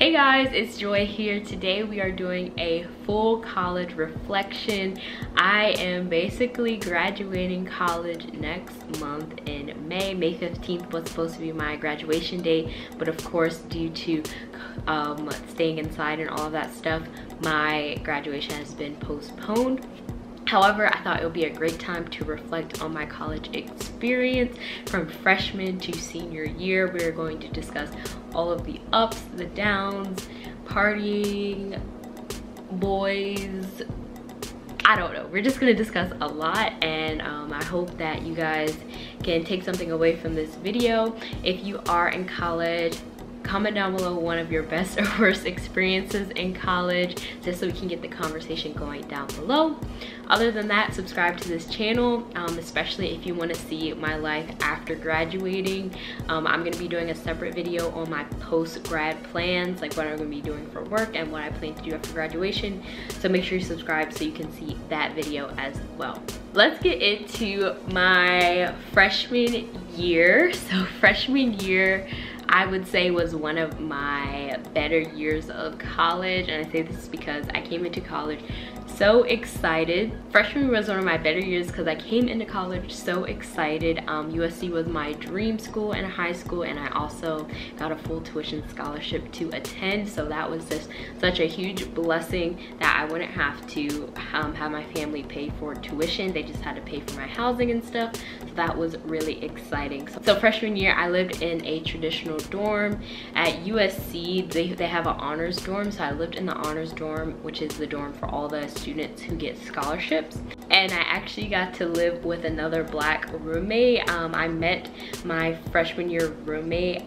Hey guys, it's Joy here. Today we are doing a full college reflection. I am basically graduating college next month in May. May 15th was supposed to be my graduation date, but of course due to staying inside and all of that stuff, my graduation has been postponed. However, I thought it would be a great time to reflect on my college experience from freshman to senior year. We're going to discuss all of the ups, the downs, partying, boys, I don't know. We're just gonna discuss a lot, and I hope that you guys can take something away from this video. If you are in college, comment down below one of your best or worst experiences in college, just so we can get the conversation going down below. Other than that, subscribe to this channel, especially if you want to see my life after graduating. I'm going to be doing a separate video on my post-grad plans, like what I'm going to be doing for work and what I plan to do after graduation. So make sure you subscribe so you can see that video as well. Let's get into my freshman year. So freshman year, I would say, was one of my better years of college, and I say this because I came into college so excited. Freshman year was one of my better years because I came into college so excited. USC was my dream school in high school, and I also got a full tuition scholarship to attend, so that was just such a huge blessing that I wouldn't have to have my family pay for tuition. They just had to pay for my housing and stuff, so that was really exciting. So freshman year, I lived in a traditional dorm. At USC, they have an honors dorm, so I lived in the honors dorm, which is the dorm for all the students who get scholarships. And I actually got to live with another black roommate. I met my freshman year roommate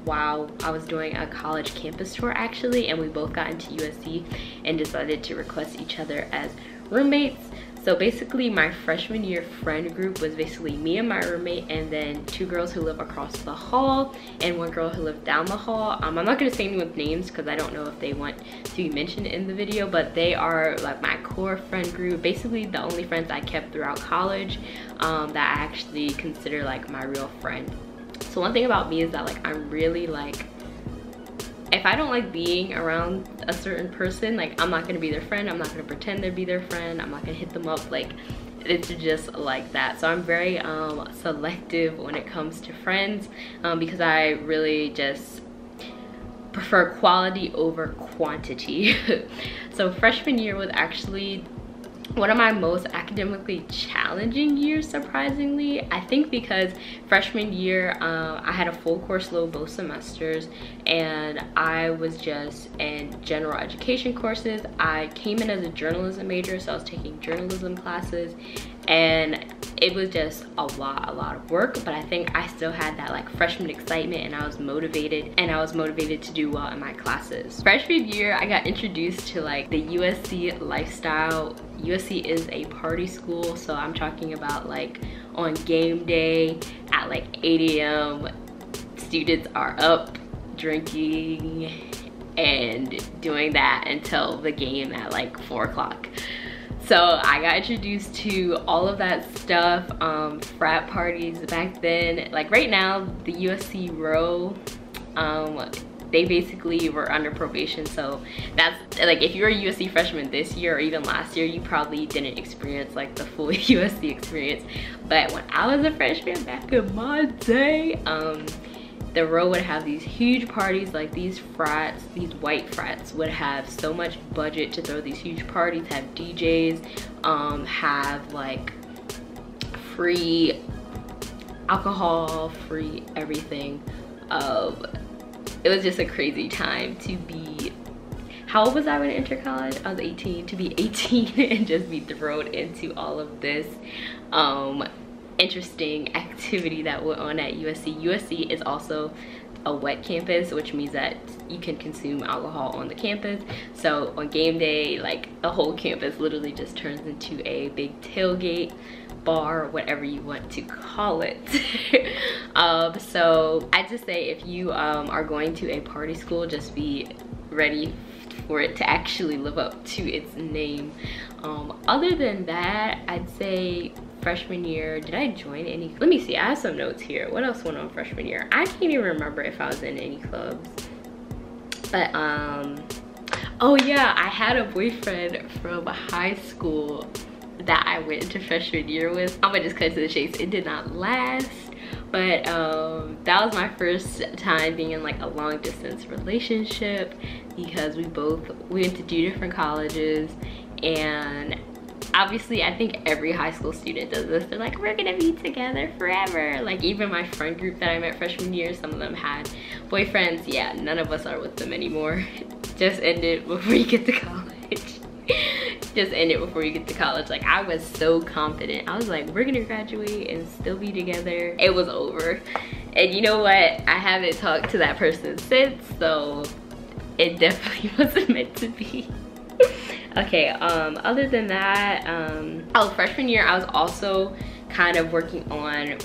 while I was doing a college campus tour actually, and we both got into USC and decided to request each other as roommates. So basically my freshman year friend group was basically me and my roommate, and then two girls who live across the hall and one girl who lived down the hall. I'm not going to say anyone's names because I don't know if they want to be mentioned in the video, but they are like my core friend group, basically the only friends I kept throughout college that I actually consider like my real friend. So one thing about me is that like I'm really like, if I don't like being around a certain person, like I'm not gonna be their friend, I'm not gonna pretend to be their friend, I'm not gonna hit them up, like it's just like that. So I'm very selective when it comes to friends because I really just prefer quality over quantity. So freshman year was actually one of my most academically challenging years, surprisingly. I think because freshman year I had a full course load both semesters, and I was just in general education courses. I came in as a journalism major, so I was taking journalism classes, and it was just a lot of work, but I think I still had that like freshman excitement, and I was motivated to do well in my classes. Freshman year, I got introduced to like the USC lifestyle. USC is a party school, so I'm talking about like on game day at like 8 AM, students are up drinking and doing that until the game at like 4 o'clock. So I got introduced to all of that stuff, frat parties back then. Like right now, the USC row, they basically were under probation, so that's like if you're a USC freshman this year or even last year, you probably didn't experience like the full USC experience. But when I was a freshman back in my day, the row would have these huge parties. Like these frats, these white frats would have so much budget to throw these huge parties, have DJs, have like free alcohol, free everything. It was just a crazy time to be, how old was I when I entered college? I was 18. To be 18 and just be thrown into all of this interesting activity that went on at USC. USC is also a wet campus, which means that you can consume alcohol on the campus. So on game day, like the whole campus literally just turns into a big tailgate, bar, whatever you want to call it. So I just say if you are going to a party school, just be ready for it to actually live up to its name. Other than that, I'd say freshman year, did I join any? Let me see, I have some notes here. What else went on freshman year? I can't even remember if I was in any clubs. But oh yeah, I had a boyfriend from high school that I went into freshman year with. I'm gonna just cut to the chase. It did not last, but that was my first time being in like a long distance relationship, because we went to 2 different colleges. And obviously I think every high school student does this. They're like, we're gonna be together forever. Like even my friend group that I met freshman year, some of them had boyfriends. Yeah, none of us are with them anymore. Just end it before you get to college. Just end it before you get to college. Like I was so confident. I was like, we're gonna graduate and still be together. It was over. And you know what? I haven't talked to that person since, so it definitely wasn't meant to be. Okay, other than that, oh, freshman year I was also kind of working on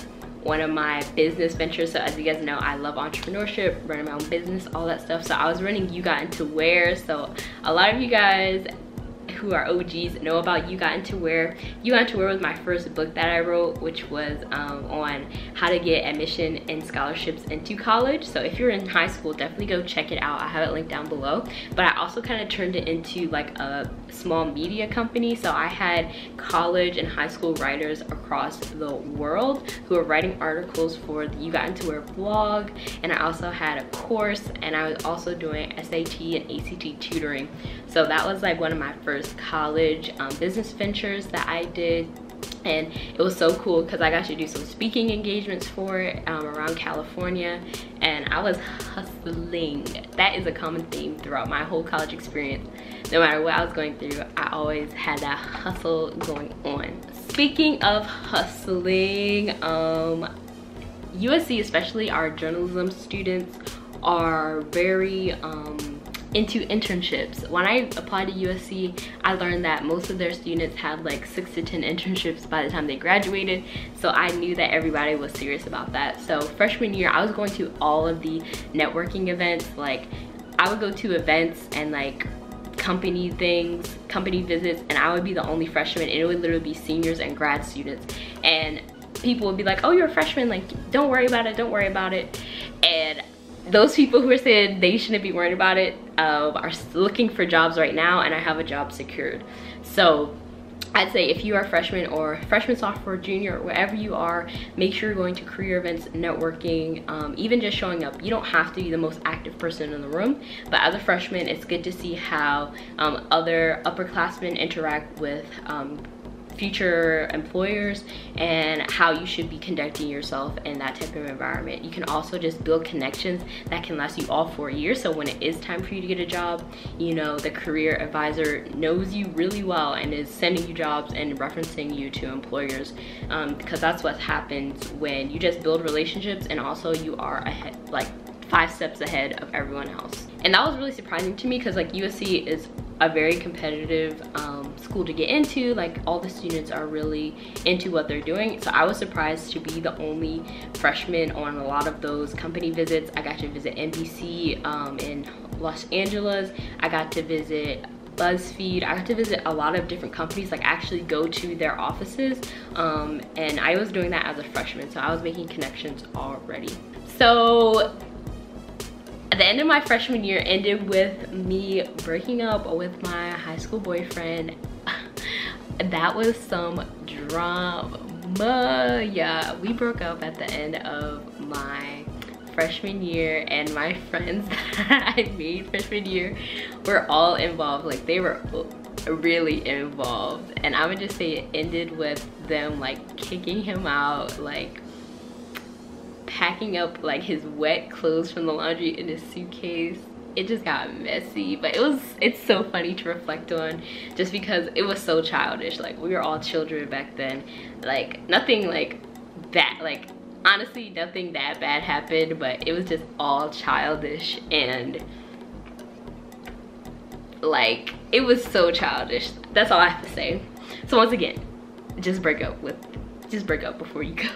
one of my business ventures. So as you guys know, I love entrepreneurship, running my own business, all that stuff. So I was running You Got Into Where. So a lot of you guys who are OGs know about You Got Into Where. You Got Into Where was my first book that I wrote, which was on how to get admission and scholarships into college. So if you're in high school, definitely go check it out. I have it linked down below. But I also kind of turned it into like a small media company. So I had college and high school writers across the world who were writing articles for the You Got Into Where blog. And I also had a course, and I was also doing SAT and ACT tutoring. So that was like one of my first college business ventures that I did. And it was so cool because I got to do some speaking engagements for it around California, and I was hustling. That is a common theme throughout my whole college experience. No matter what I was going through, I always had that hustle going on. Speaking of hustling, USC, especially our journalism students, are very into internships. When I applied to USC, I learned that most of their students had like 6 to 10 internships by the time they graduated. So I knew that everybody was serious about that. So freshman year, I was going to all of the networking events. Like I would go to events and like company things, company visits, and I would be the only freshman, and it would literally be seniors and grad students. And people would be like, oh, you're a freshman, like don't worry about it, don't worry about it. And those people who are saying they shouldn't be worried about it are looking for jobs right now, and I have a job secured. So I'd say if you are a freshman or freshman, sophomore, junior, wherever you are, make sure you're going to career events, networking, even just showing up. You don't have to be the most active person in the room, but as a freshman, it's good to see how other upperclassmen interact with future employers and how you should be conducting yourself in that type of environment. You can also just build connections that can last you all 4 years. So when it is time for you to get a job, you know, the career advisor knows you really well and is sending you jobs and referencing you to employers, because that's what happens when you just build relationships, and also you are ahead, like 5 steps ahead of everyone else. And that was really surprising to me, because like USC is a very competitive school to get into. Like all the students are really into what they're doing. So I was surprised to be the only freshman on a lot of those company visits. I got to visit NBC in Los Angeles. I got to visit BuzzFeed. I got to visit a lot of different companies, like actually go to their offices. And I was doing that as a freshman, so I was making connections already. So the end of my freshman year ended with me breaking up with my high school boyfriend. That was some drama. Yeah, we broke up at the end of my freshman year, and my friends that I made freshman year were all involved. Like they were really involved, and I would just say it ended with them like kicking him out, like packing up like his wet clothes from the laundry in his suitcase. It just got messy, but it's so funny to reflect on, just because it was so childish. Like we were all children back then. Like nothing like that, like honestly nothing that bad happened, but it was just all childish, and like it was so childish. That's all I have to say. So once again, just break up before you go.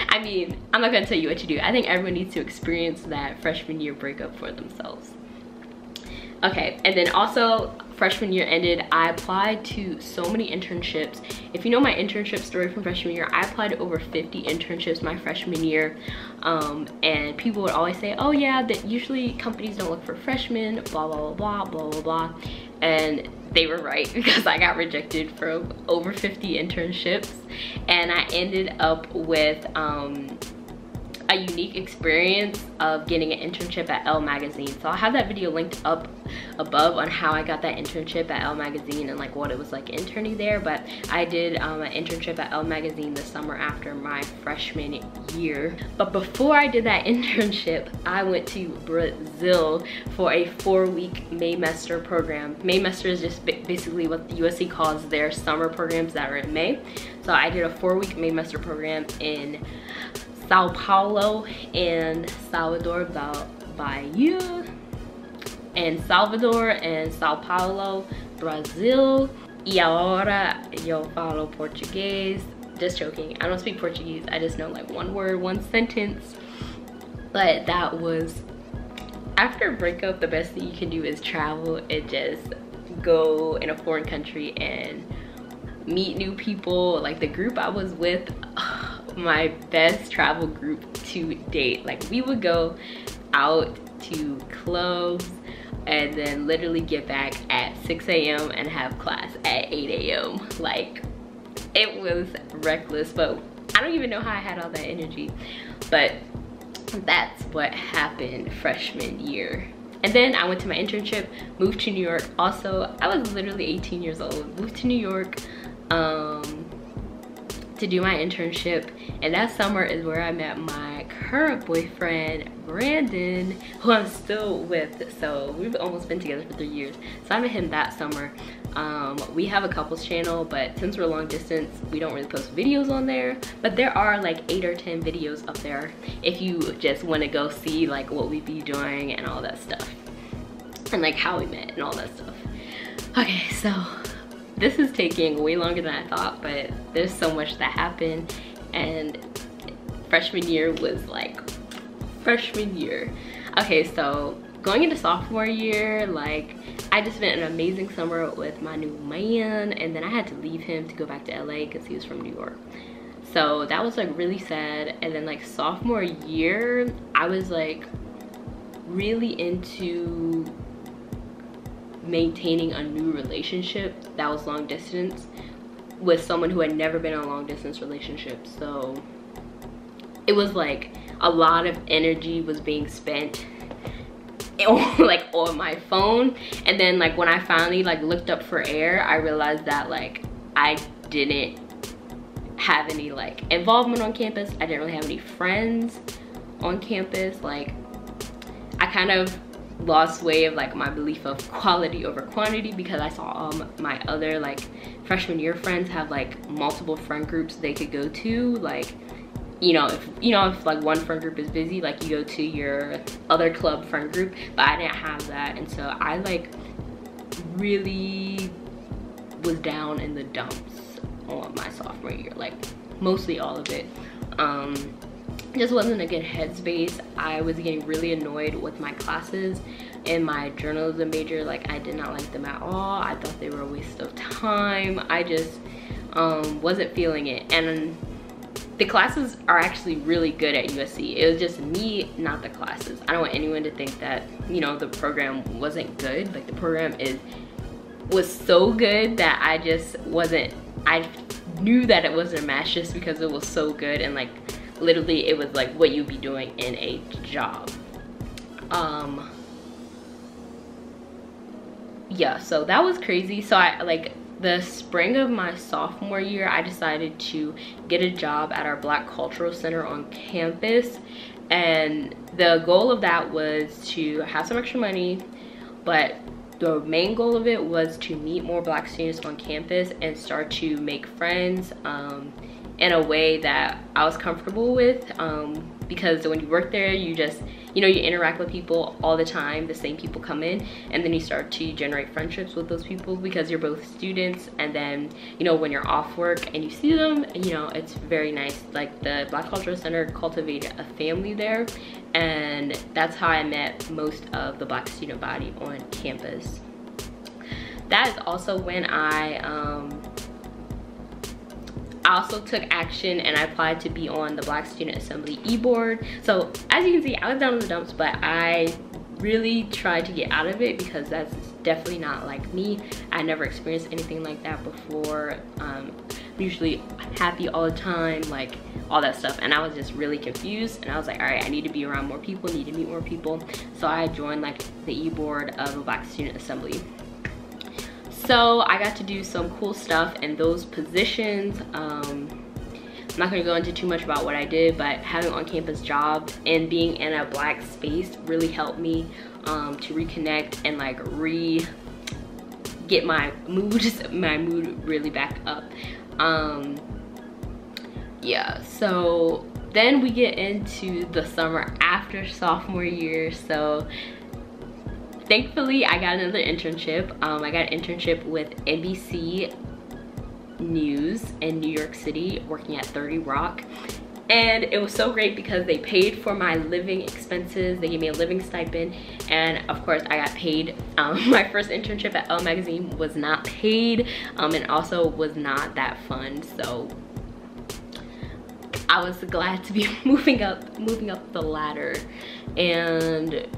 I mean, I'm not gonna tell you what to do. I think everyone needs to experience that freshman year breakup for themselves. Okay, and then also freshman year ended, I applied to so many internships. If you know my internship story from freshman year, I applied to over 50 internships my freshman year. And people would always say, oh yeah, that usually companies don't look for freshmen, blah, blah, blah, blah, blah, blah. And they were right, because I got rejected from over 50 internships. And I ended up with a unique experience of getting an internship at Elle magazine. So I'll have that video linked up above on how I got that internship at Elle magazine and like what it was like interning there. But I did an internship at Elle magazine the summer after my freshman year. But before I did that internship, I went to Brazil for a 4-week Maymester program. Maymester is just basically what the USC calls their summer programs that are in May. So I did a 4-week Maymester program in Sao Paulo and Salvador Bahia, and Salvador and Sao Paulo, Brazil. E agora eu falo português. Just joking, I don't speak Portuguese, I just know like one word, one sentence. But that was, after a breakup, the best thing you can do is travel and just go in a foreign country and meet new people. Like the group I was with, my best travel group to date. Like we would go out to clubs and then literally get back at 6 a.m. and have class at 8 a.m. Like it was reckless, but I don't even know how I had all that energy. But that's what happened freshman year. And then I went to my internship, moved to New York. Also, I was literally 18 years old, moved to New York to do my internship. And that summer is where I met my current boyfriend, Brandon, who I'm still with. So we've almost been together for 3 years. So I met him that summer. We have a couples channel, but since we're long distance, we don't really post videos on there. But there are like 8 or 10 videos up there if you just want to go see like what we be doing and all that stuff. And like how we met and all that stuff. Okay, so this is taking way longer than I thought, but there's so much that happened. And freshman year was like freshman year. Okay, so going into sophomore year, like I just spent an amazing summer with my new man, and then I had to leave him to go back to LA because he was from New York. So that was like really sad. And then like sophomore year, I was like really into maintaining a new relationship that was long distance with someone who had never been in a long distance relationship. So it was like a lot of energy was being spent like on my phone. And then like when I finally like looked up for air, I realized that like I didn't have any like involvement on campus. I didn't really have any friends on campus. Like I kind of lost way of like my belief of quality over quantity, because I saw my other like freshman year friends have like multiple friend groups they could go to. Like if like one friend group is busy, like you go to your other club friend group, but I didn't have that. And so I like really was down in the dumps on my sophomore year, like mostly all of it. Just wasn't a good headspace. I was getting really annoyed with my classes in my journalism major. Like I did not like them at all. I thought they were a waste of time. I just wasn't feeling it. And the classes are actually really good at USC. It was just me, not the classes. I don't want anyone to think that, the program wasn't good. Like the program was so good that I just wasn't, I knew that it wasn't a match just because it was so good. And like literally it was like what you'd be doing in a job. Yeah, so that was crazy. So I like the spring of my sophomore year, I decided to get a job at our Black Cultural Center on campus. And the goal of that was to have some extra money, but the main goal of it was to meet more Black students on campus and start to make friends in a way that I was comfortable with, because when you work there, you just, you interact with people all the time. The same people come in, and then you start to generate friendships with those people because you're both students. And then, when you're off work and you see them, it's very nice. Like the Black Cultural Center cultivated a family there, and that's how I met most of the Black student body on campus. that is also when I also took action and I applied to be on the Black Student Assembly e-board. So as you can see, I was down in the dumps, but I really tried to get out of it because that's definitely not like me. I never experienced anything like that before. I'm usually happy all the time, like all that stuff, and I was just really confused, and I was like, all right, I need to be around more people, need to meet more people. So I joined like the e-board of the Black Student Assembly. So I got to do some cool stuff in those positions. I'm not gonna go into too much about what I did, but having on-campus jobs and being in a Black space really helped me to reconnect and like get my mood really back up. Yeah, so then we get into the summer after sophomore year. So thankfully I got another internship. I got an internship with NBC News in New York City, working at 30 Rock. And it was so great because they paid for my living expenses. They gave me a living stipend, and of course I got paid. My first internship at Elle Magazine was not paid, and also was not that fun. So I was glad to be moving up the ladder. And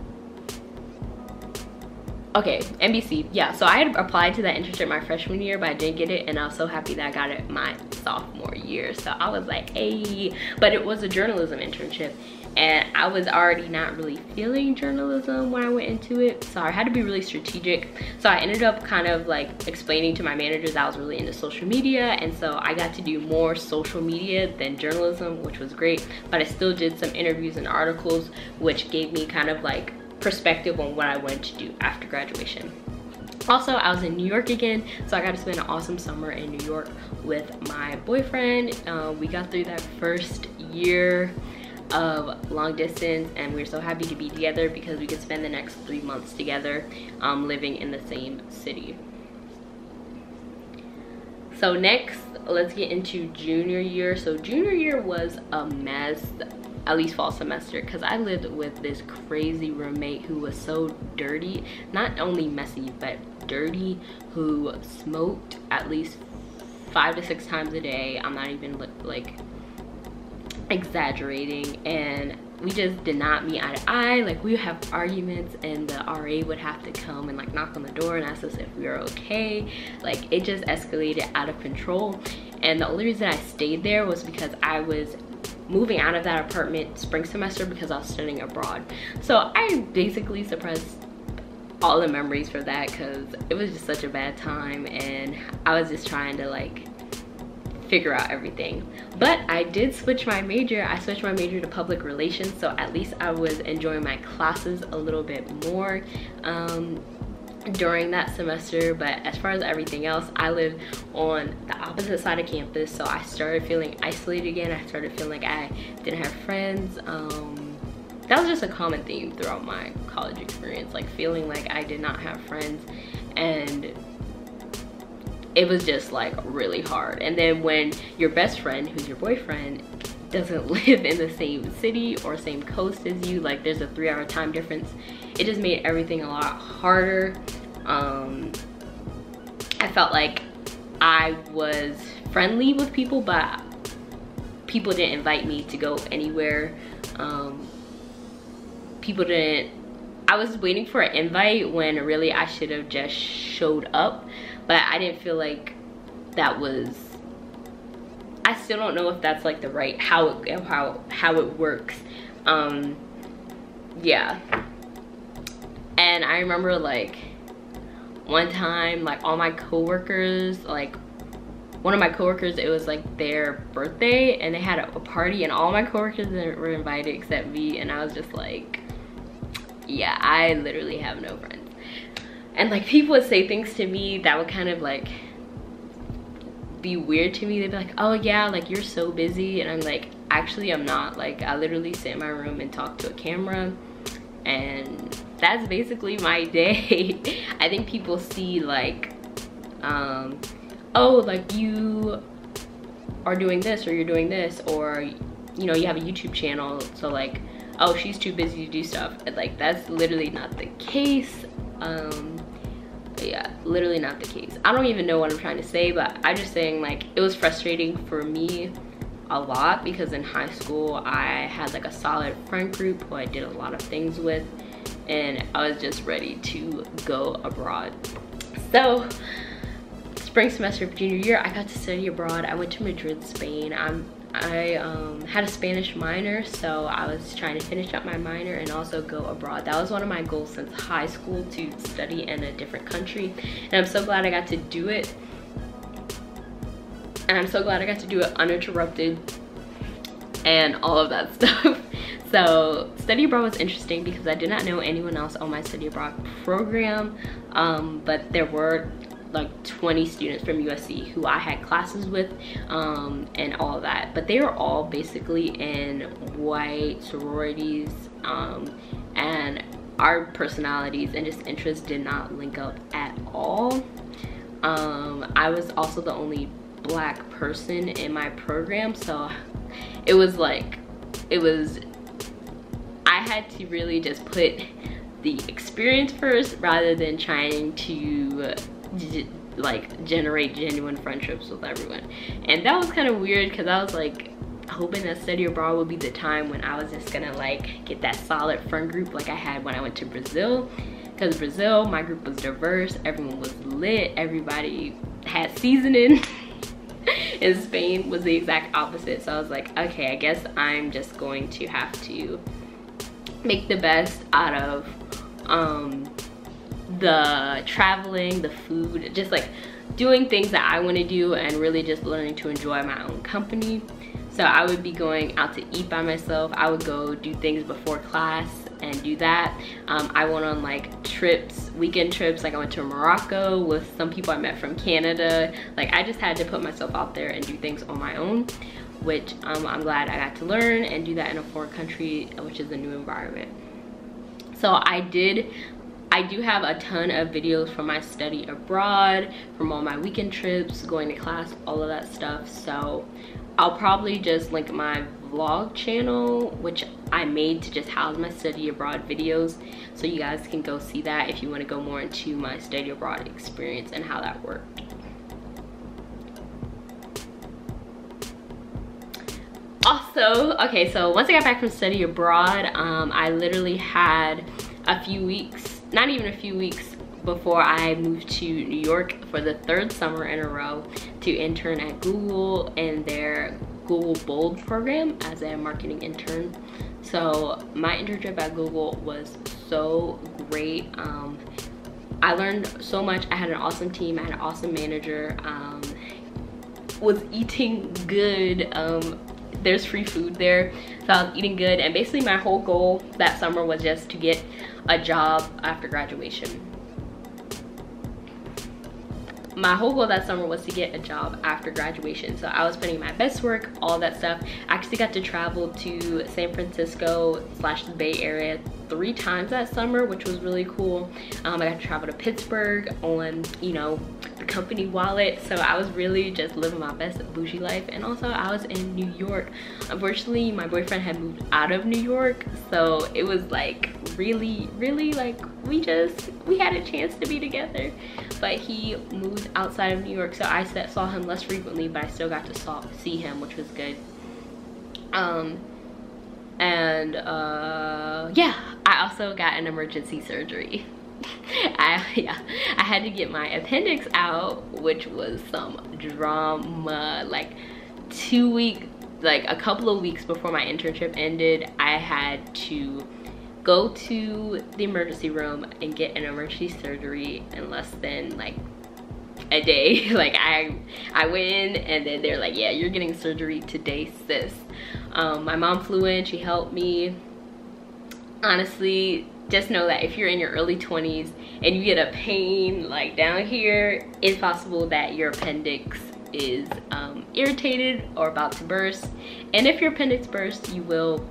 okay, NBC, yeah, so I had applied to that internship my freshman year, but I didn't get it, and I was so happy that I got it my sophomore year. So I was like, hey, but it was a journalism internship, and I was already not really feeling journalism when I went into it, so I had to be really strategic. So I ended up kind of like explaining to my managers I was really into social media, and so I got to do more social media than journalism, which was great, but I still did some interviews and articles, which gave me kind of like perspective on what I wanted to do after graduation. Also, I was in New York again, so I got to spend an awesome summer in New York with my boyfriend. We got through that first year of long distance, and we were so happy to be together because we could spend the next 3 months together, living in the same city. So next, let's get into junior year. So junior year was a mess, at least fall semester, because I lived with this crazy roommate who was so dirty, not only messy but dirty, who smoked at least 5 to 6 times a day. I'm not even like exaggerating, and we just did not meet eye to eye. Like, we would have arguments, and the RA would have to come and like knock on the door and ask us if we were okay. Like, it just escalated out of control. And the only reason I stayed there was because I was moving out of that apartment spring semester because I was studying abroad. So I basically suppressed all the memories for that because it was just such a bad time, and I was just trying to like figure out everything. But I did switch my major. I switched my major to public relations, so at least I was enjoying my classes a little bit more during that semester. But as far as everything else, I lived on the opposite side of campus, so I started feeling isolated again. I started feeling like I didn't have friends. That was just a common theme throughout my college experience, like feeling like I did not have friends, and it was just like really hard. And then when your best friend, who's your boyfriend, doesn't live in the same city or same coast as you, like there's a 3-hour time difference, it just made everything a lot harder. I felt like I was friendly with people, but people didn't invite me to go anywhere. People didn't, I was waiting for an invite when really I should have just showed up, but I didn't feel like that was, I still don't know if that's like the right, how it works. Yeah. And I remember like one time, like all my coworkers, like one of my coworkers, it was like their birthday and they had a party, and all my coworkers were invited except me, and I was just like, yeah, I literally have no friends. And like people would say things to me that would kind of like be weird to me. They'd be like, oh yeah, like you're so busy, and I'm like, actually I'm not. Like, I literally sit in my room and talk to a camera, and that's basically my day. I think people see like, oh, like you are doing this, or you're doing this, or you know, you have a YouTube channel, so like, oh, she's too busy to do stuff. And like, that's literally not the case. yeah, literally not the case. I don't even know what I'm trying to say, but I'm just saying, like, it was frustrating for me a lot because in high school I had like a solid friend group who I did a lot of things with, and I was just ready to go abroad. So spring semester of junior year, I got to study abroad. I went to Madrid, Spain. I had a Spanish minor, so I was trying to finish up my minor and also go abroad. That was one of my goals since high school, to study in a different country, and I'm so glad I got to do it. And I'm so glad I got to do it uninterrupted and all of that stuff. So study abroad was interesting because I did not know anyone else on my study abroad program, but there were like 20 students from USC who I had classes with, and all of that. But they were all basically in white sororities, and our personalities and just interests did not link up at all. I was also the only Black person in my program, so it was like, I had to really just put the experience first rather than trying to like generate genuine friendships with everyone. And that was kind of weird because I was like hoping that study abroad would be the time when I was just gonna like get that solid friend group like I had when I went to Brazil. Because Brazil, my group was diverse, everyone was lit, everybody had seasoning. In Spain was the exact opposite. So I was like, okay, I guess I'm just going to have to make the best out of the traveling, the food, just like doing things that I want to do and really just learning to enjoy my own company. So I would be going out to eat by myself. I would go do things before class and do that. I went on like trips, weekend trips. Like I went to Morocco with some people I met from Canada. Like I just had to put myself out there and do things on my own, which I'm glad I got to learn and do that in a foreign country, which is a new environment. So I do have a ton of videos from my study abroad, from all my weekend trips, going to class, all of that stuff. So I'll probably just link my vlog channel, which I made to just house my study abroad videos, so you guys can go see that if you want to go more into my study abroad experience and how that worked. Also, okay, so once I got back from study abroad, I literally had a few weeks, not even a few weeks, before I moved to New York for the 3rd summer in a row to intern at Google in their Google Bold program as a marketing intern. So my internship at Google was so great. I learned so much. I had an awesome team, I had an awesome manager, was eating good. There's free food there, so I was eating good, and basically my whole goal that summer was just to get a job after graduation. My whole goal that summer was to get a job after graduation. So I was putting my best work, all that stuff. I actually got to travel to San Francisco / the Bay Area 3 times that summer, which was really cool. I got to travel to Pittsburgh on, you know, the company wallet. So I was really just living my best bougie life. And also I was in New York. Unfortunately, my boyfriend had moved out of New York, so it was like really like we had a chance to be together, but he moved outside of New York, so I saw him less frequently, but I still got to see him, which was good. Yeah, I also got an emergency surgery. I had to get my appendix out, which was some drama. Like a couple of weeks before my internship ended, I had to go to the emergency room and get an emergency surgery in less than like a day. Like I went in and then they're like, yeah, you're getting surgery today, sis. My mom flew in, she helped me. Honestly, just know that if you're in your early 20s and you get a pain like down here, it's possible that your appendix is irritated or about to burst. And if your appendix bursts, you will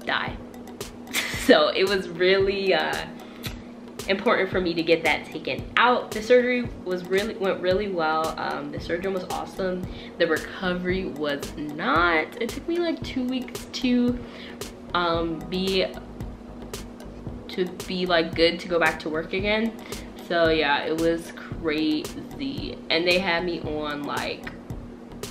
die. So it was really important for me to get that taken out. The surgery went really well. The surgeon was awesome. The recovery was not. It took me like 2 weeks to be like good to go back to work again. So yeah, it was crazy. And they had me on like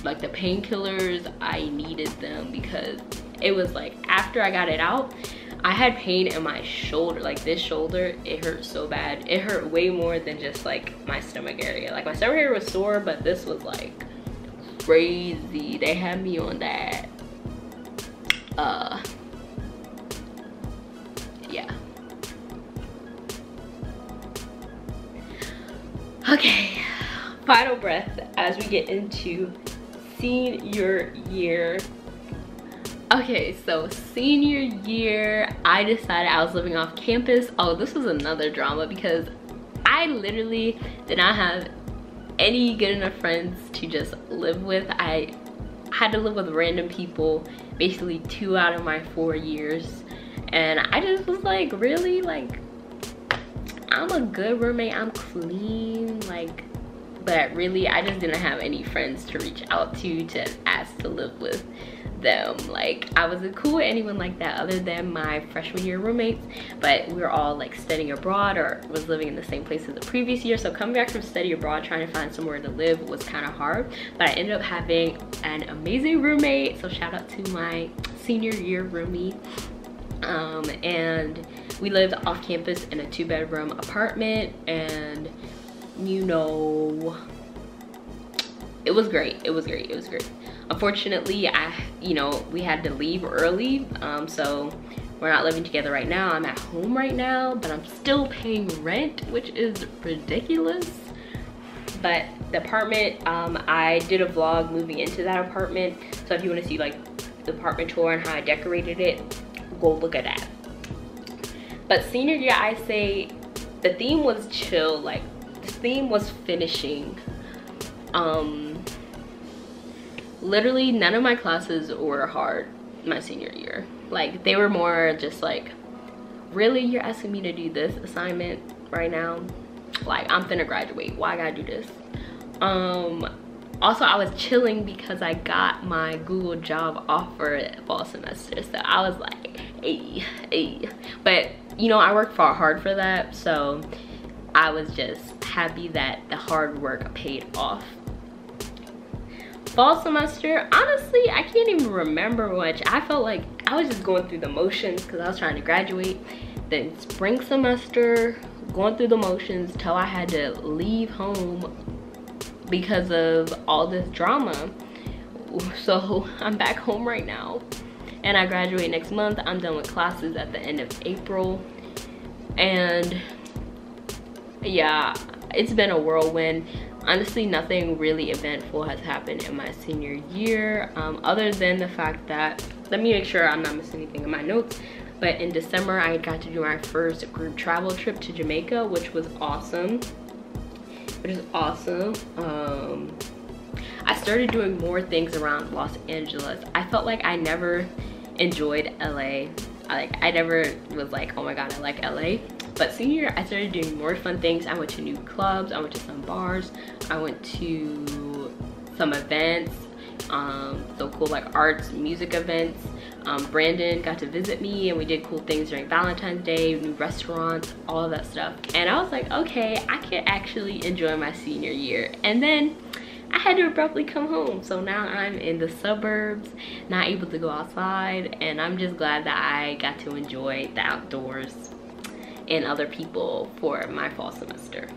the painkillers. I needed them because it was like after I got it out, I had pain in my shoulder, like this shoulder. It hurt so bad. It hurt way more than just like my stomach area. Like my stomach area was sore, but this was like crazy. They had me on that. Yeah. Okay, final breath as we get into senior year. Okay, so senior year, I decided I was living off campus. Oh, this was another drama because I literally did not have any good enough friends to just live with. I had to live with random people basically 2 out of my 4 years. And I just was like, really? Like, I'm a good roommate, I'm clean, like, but really I just didn't have any friends to reach out to ask to live with them. Like, I wasn't cool with anyone like that other than my freshman year roommates, but we were all like studying abroad or was living in the same place as the previous year. So coming back from study abroad trying to find somewhere to live was kind of hard, but I ended up having an amazing roommate. So shout out to my senior year roomie. And we lived off campus in a 2-bedroom apartment, and you know, it was great. It was great. It was great. Unfortunately, we had to leave early, so we're not living together right now. I'm at home right now, but I'm still paying rent, which is ridiculous. But the apartment, I did a vlog moving into that apartment, so if you want to see like the apartment tour and how I decorated it, go look at that. But senior year, I say the theme was chill. Like, the theme was finishing. Literally none of my classes were hard my senior year. Like, they were more just like, really, you're asking me to do this assignment right now? Like, I'm finna graduate, why I gotta do this? Also, I was chilling because I got my Google job offer fall semester, so I was like, hey. But you know, I worked hard for that, so I was just happy that the hard work paid off. Fall semester, honestly, I can't even remember much. I felt like I was just going through the motions because I was trying to graduate. Then spring semester, going through the motions till I had to leave home because of all this drama. So I'm back home right now, and I graduate next month. I'm done with classes at the end of April, and yeah, it's been a whirlwind. Honestly, nothing really eventful has happened in my senior year, other than the fact that, let me make sure I'm not missing anything in my notes, but in December I got to do my first group travel trip to Jamaica, which was awesome. I started doing more things around Los Angeles. I felt like I never enjoyed LA. I never was like, oh my god, I like LA. But senior year, I started doing more fun things. I went to new clubs, I went to some bars, I went to some events, so cool, like arts, music events. Brandon got to visit me and we did cool things during Valentine's Day, new restaurants, all of that stuff. And I was like, okay, I can actually enjoy my senior year. And then I had to abruptly come home. So now I'm in the suburbs, not able to go outside, and I'm just glad that I got to enjoy the outdoors and other people for my fall semester.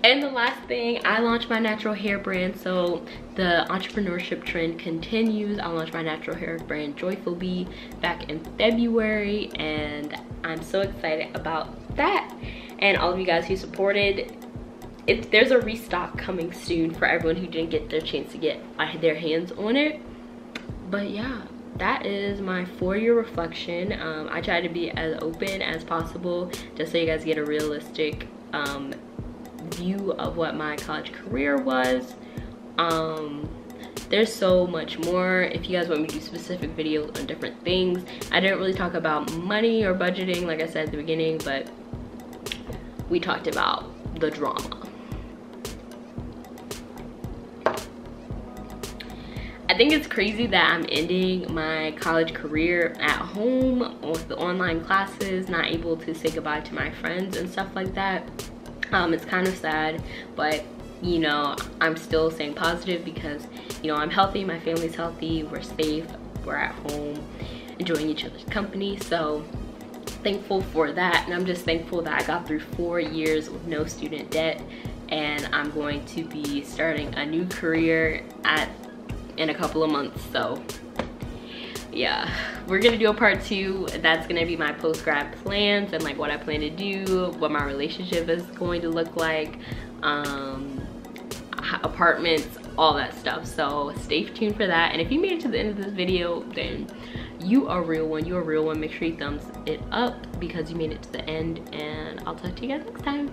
And the last thing, I launched my natural hair brand. So the entrepreneurship trend continues. I launched my natural hair brand Joyful Bee back in February, and I'm so excited about that. And all of you guys who supported, there's a restock coming soon for everyone who didn't get their chance to get their hands on it. But yeah, that is my 4-year reflection. I try to be as open as possible just so you guys get a realistic view of what my college career was. There's so much more. If you guys want me to do specific videos on different things, I didn't really talk about money or budgeting like I said at the beginning, but we talked about the drama. I think it's crazy that I'm ending my college career at home with the online classes, not able to say goodbye to my friends and stuff like that. It's kind of sad, but you know, I'm still staying positive because, you know, I'm healthy, my family's healthy, we're safe, we're at home, enjoying each other's company. So thankful for that, and I'm just thankful that I got through 4 years with no student debt, and I'm going to be starting a new career in a couple of months. So yeah, we're gonna do a part 2. That's gonna be my post-grad plans and like what I plan to do, what my relationship is going to look like, apartments, all that stuff. So stay tuned for that. And if you made it to the end of this video, then you are a real one. You're a real one. Make sure you thumbs it up because you made it to the end, and I'll talk to you guys next time.